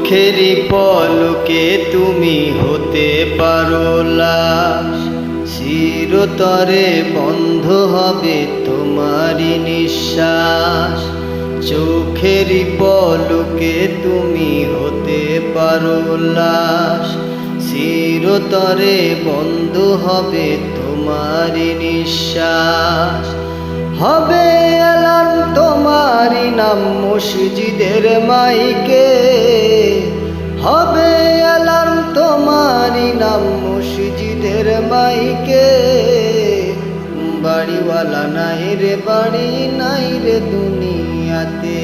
চোখেরই পলকে তুমি হতে পারো লাশ, চিরতরে বন্ধ হবে তোমারই নিঃশ্বাস। চোখেরই পলকে তুমি হতে পারো লাশ, চিরতরে বন্ধ হবে তোমারই নিঃশ্বাস। হবে অ্যালার্ম তোমারই নাম মসজিদের মাইকে, হবে অ্যালার্ম তোমারই নাম মসজিদের মাইকে। বাড়িওয়ালা নাই রে বাড়ি নাই রে দুনিয়াতে,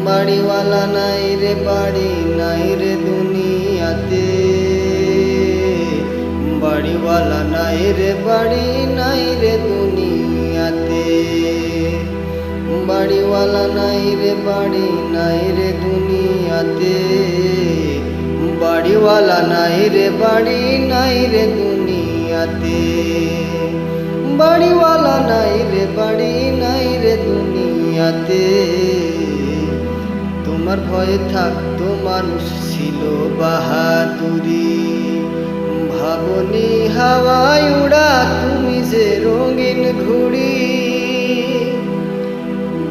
বাড়িওয়ালা নাই রে বাড়ি নাই রে দুনিয়াতে। বাড়িওয়ালা নাই রে বাড়ি নাই রে দুনিয়াতে, বাড়িওয়ালা নাই রে বাড়ি নাই রে দুনিয়াতে। বাড়িওয়ালা নাই রে বাড়ি নাই রে দুনিয়াতে, বাড়িওয়ালা নাই রে বাড়ি নাই রে দুনিয়াতে। তোমার ভয়ে থাকতো মানুষ ছিল বাহাদুরি, ভাবনি হাওয়ায় উড়া তুমি যে রঙিন ঘুড়ি।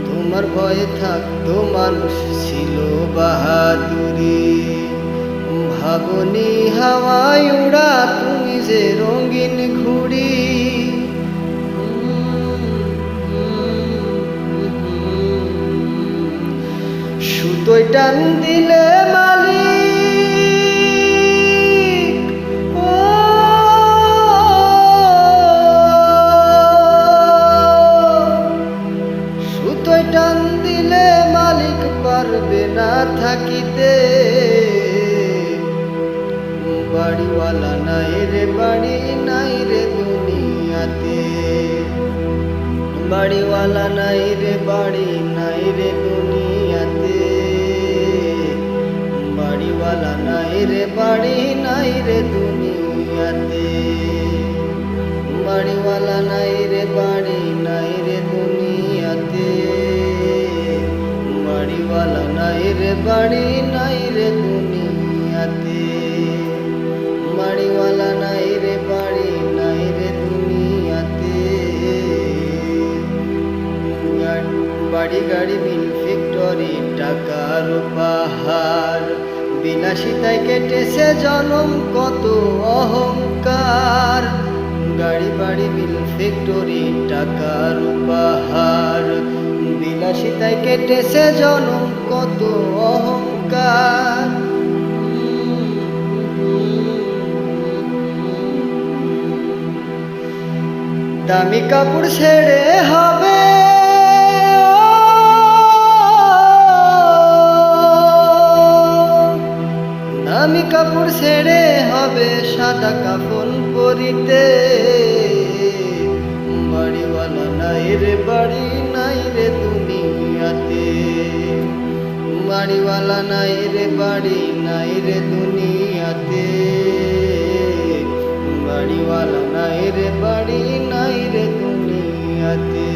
তোমার ভয়ে থাকতো মানুষ ছিল বাহাদুরি, ভাবনি হাওয়ায় উড়া তুমি যে রঙিন ঘুড়ি। সুতোয় টান দিলে মালিক, সুতোয় টান দিলে মালিক পারবে না থাকিতে। বাড়িওয়ালা নাই রে বাড়ি নাই রে দুনিয়াতে, বাড়িওয়ালা নাই রে বাড়ি নাই রে দুনিয়াতে। বাড়িওয়ালা নাই রে বাড়ি নাই রে দুনিয়াতে, বাড়িওয়ালা নাই রে বাড়ি নাই রে দুনিয়াতে। বাড়িওয়ালা নাই রে বাড়ি নাই রে দুনিয়াতে, বাড়িওয়ালা নাই রে বাড়ি নাই রে দুনিয়াতে। বাড়ি গাড়ি মিল ফ্যাক্টরি টাকার পাহাড়, বিলাসিতায় কেটেছে জনম কত অহংকার। গাড়ি বাড়ি মিল ফ্যাক্টরি টাকার পাহাড়, বিলাসিতায় কেটেছে জনম কত অহংকার। দামি কাপড় ছেড়ে হবে, দামি কাপড় ছেড়ে হবে সাদা কাফন পরিতে। বাড়িওয়ালা নাই রে বাড়ি নাই রে দুনিয়াতে, বাড়িওয়ালা নাই রে বাড়ি নাই রে দুনিয়াতে। বাড়িওয়ালা নাই রে বাড়ি নাই রে দুনিয়াতে,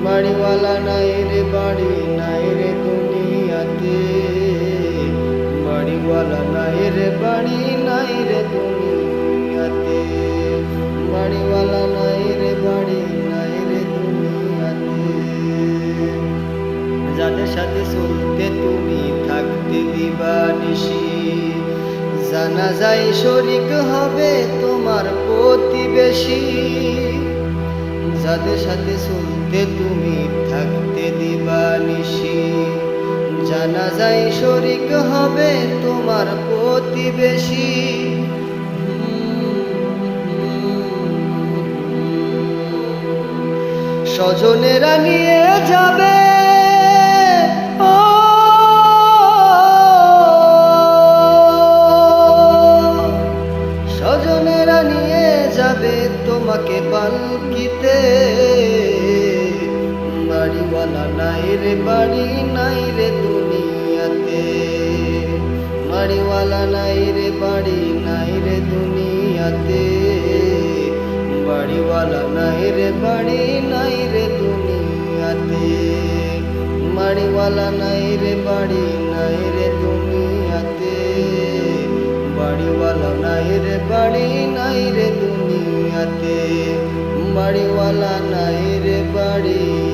বাড়িওয়ালা নাই রে বাড়ি নাই রে দুনিয়াতে। বাড়িওয়ালা নাই রে বাড়ি নাই রে দুনিয়াতে, বাড়িওয়ালা নাই রে বাড়ি নাই রে দুনিয়াতে। যাদের সাথে চলতে তুমি থাকতে দিবানিশি, জানাজায় শরীক হবে তোমার প্রতিবেশী। যাদের সাথে চলতে তুমি থাকতে দিবানিশি, জানাজায় শরীক হবে তোমার প্রতিবেশী। স্বজনেরা নিয়ে যাবে, স্বজনেরা নিয়ে যাবে তোমাকে পালকিতে। বাড়িওয়ালা নাই রে বাড়ি নাই রে দুনিয়াতে, বাড়িওয়ালা নাই রে বাড়ি নাই রে দুনিয়াতে। বাড়িওয়ালা নাই রে বাড়ি নাই রে দুনিয়াতে, বাড়িওয়ালা নাই রে বাড়ি নাই রে দুনিয়াতে, বাড়িওয়ালা নাই রে বাড়ি নাই রে দুনিয়াতে, বাড়িওয়ালা নাই রে বাড়ি